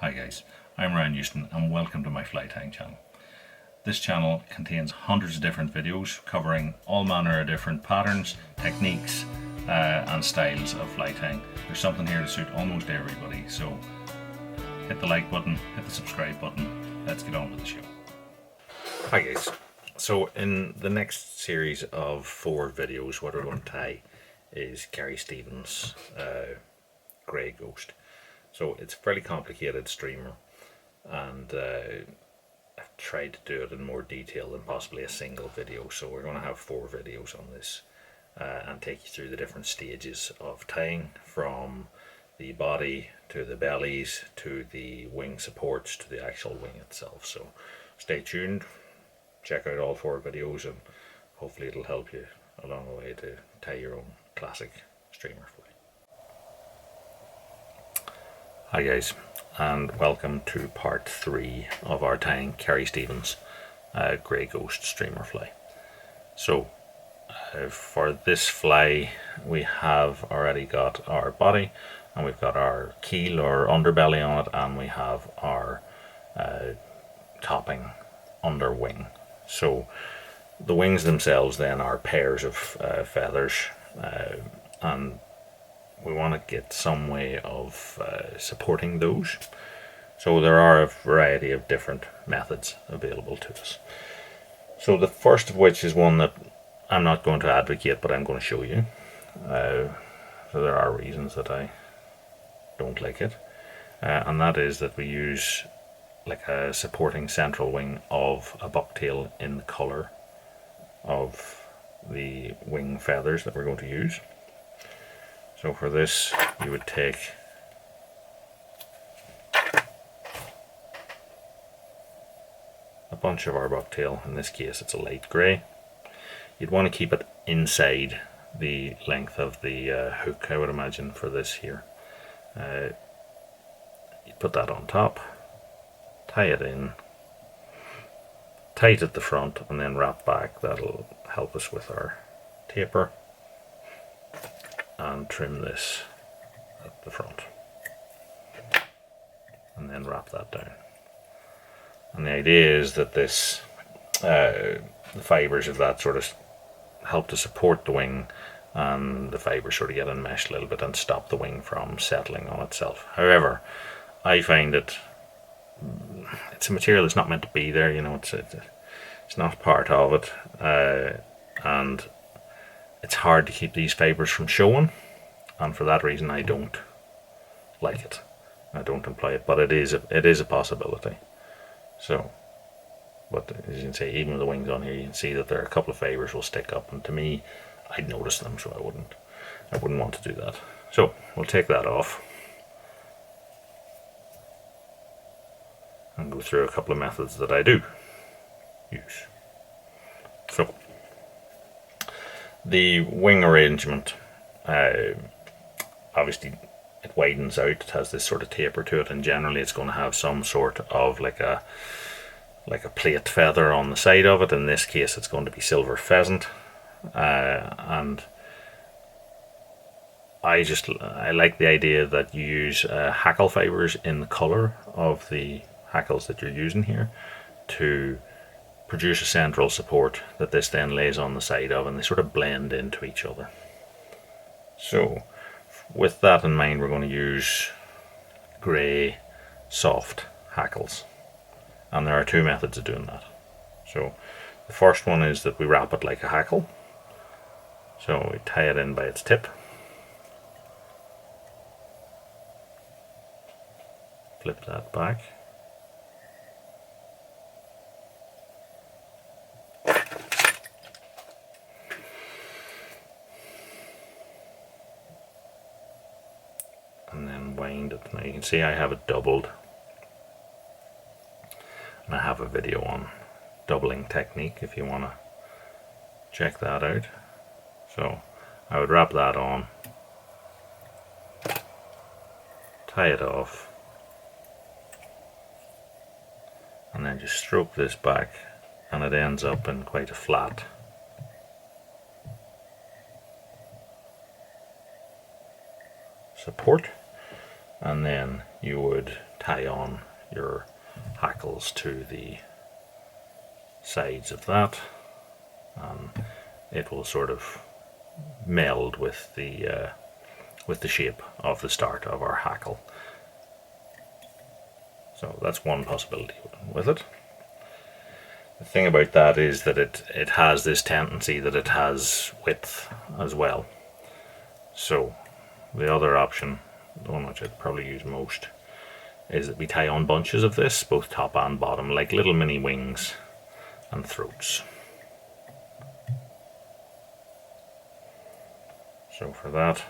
Hi guys, I'm Ryan Houston and welcome to my fly tying channel. This channel contains hundreds of different videos covering all manner of different patterns, techniques and styles of fly tying. There's something here to suit almost everybody, so hit the like button, hit the subscribe button, let's get on with the show. Hi guys, so in the next series of 4 videos what we're going to tie is Carrie Stevens' Grey Ghost. So it's a fairly complicated streamer, and I've tried to do it in more detail than possibly a single video. So we're going to have 4 videos on this and take you through the different stages of tying, from the body to the bellies to the wing supports to the actual wing itself. So stay tuned, check out all 4 videos, and hopefully it'll help you along the way to tie your own classic streamer fly. Hi guys, and welcome to part 3 of our tying Carrie Stevens' Grey Ghost streamer fly. So for this fly we have already got our body, and we've got our keel or underbelly on it, and we have our topping under wing. So the wings themselves then are pairs of feathers, and we want to get some way of supporting those. So there are a variety of different methods available to us. So the first of which is one that I'm not going to advocate, but I'm going to show you. So there are reasons that I don't like it, and that is that we use like a supporting central wing of a bucktail in the colour of the wing feathers that we're going to use. So for this you would take a bunch of our bucktail. In this case it's a light grey. You'd want to keep it inside the length of the hook, I would imagine, for this here. You put that on top, tie it in tight at the front, and then wrap back. That'll help us with our taper, and trim this at the front, and then wrap that down. And the idea is that this the fibres of that sort of help to support the wing, and the fibres sort of get enmeshed a little bit and stop the wing from settling on itself. However, I find it's a material that's not meant to be there, you know, it's not part of it, and it's hard to keep these fibres from showing, and for that reason I don't like it. I don't employ it, but it is a possibility. So, but as you can see, even with the wings on here, you can see that there are a couple of fibres will stick up, and to me, I'd notice them, so I wouldn't want to do that. So we'll take that off and go through a couple of methods that I do use. So the wing arrangement, obviously it widens out, it has this sort of taper to it, and generally it's going to have some sort of like a plate feather on the side of it. In this case it's going to be silver pheasant, and I like the idea that you use hackle fibres in the colour of the hackles that you're using here to produce a central support that this then lays on the side of, and they sort of blend into each other. So with that in mind, we're going to use grey soft hackles, and there are 2 methods of doing that. So the first one is that we wrap it like a hackle. So we tie it in by its tip, flip that back, and then wind it. Now you can see I have it doubled, and I have a video on doubling technique if you want to check that out. So I would wrap that on, tie it off, and then just stroke this back, and it ends up in quite a flat support. And then you would tie on your hackles to the sides of that, and it will sort of meld with the shape of the start of our hackle. So that's one possibility with it. The thing about that is that it has this tendency that it has width as well. So the other option, the one which I'd probably use most, is that we tie on bunches of this, both top and bottom, like little mini wings and throats. So for that,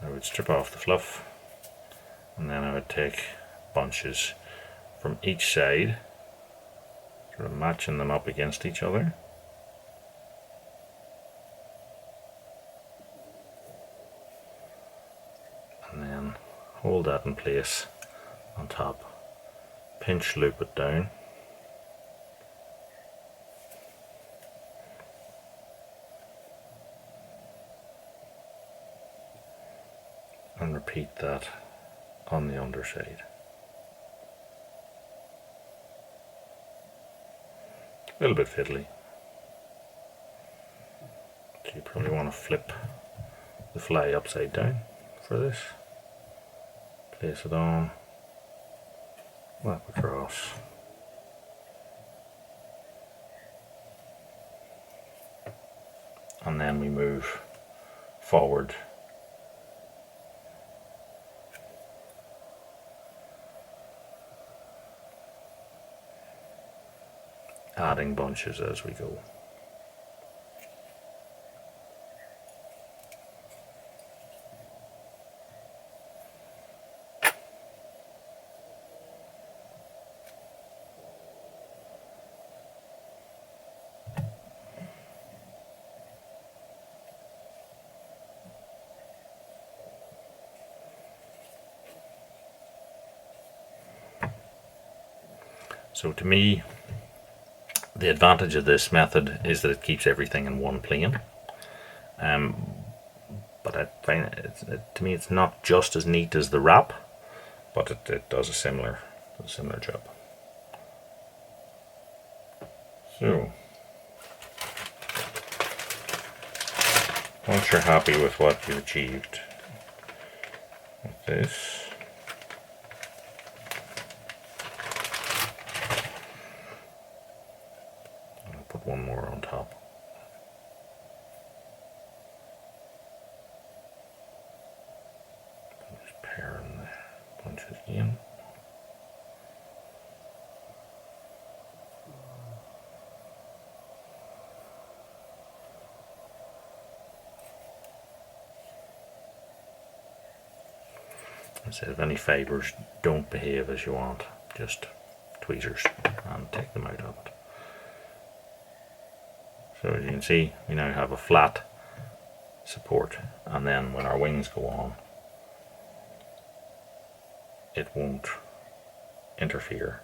I would strip off the fluff, and then I would take bunches from each side, sort of matching them up against each other. And then hold that in place on top, pinch loop it down, and repeat that on the underside. A little bit fiddly, so you probably want to flip the fly upside down for this. Place it on, lap across, and then we move forward adding bunches as we go. So to me, the advantage of this method is that it keeps everything in one plane. But I find to me it's not just as neat as the wrap, but it does a similar job. So once you're happy with what you've achieved with this, put one more on top. Just pairing the bunches again. Instead of any fibres don't behave as you want, just tweezers and take them out of it. So as you can see, we now have a flat support, and then when our wings go on, it won't interfere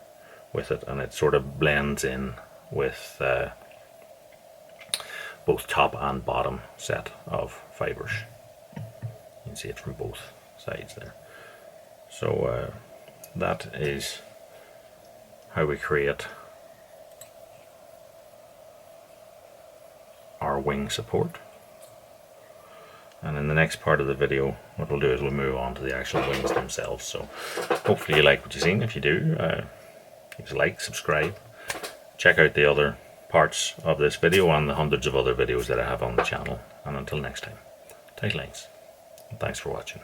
with it, and it sort of blends in with both top and bottom set of fibres. You can see it from both sides there. So that is how we create our wing support, and in the next part of the video what we'll do is we'll move on to the actual wings themselves. So hopefully you like what you've seen. If you do, give us a like, subscribe, check out the other parts of this video and the hundreds of other videos that I have on the channel, and until next time, tight lines, and thanks for watching.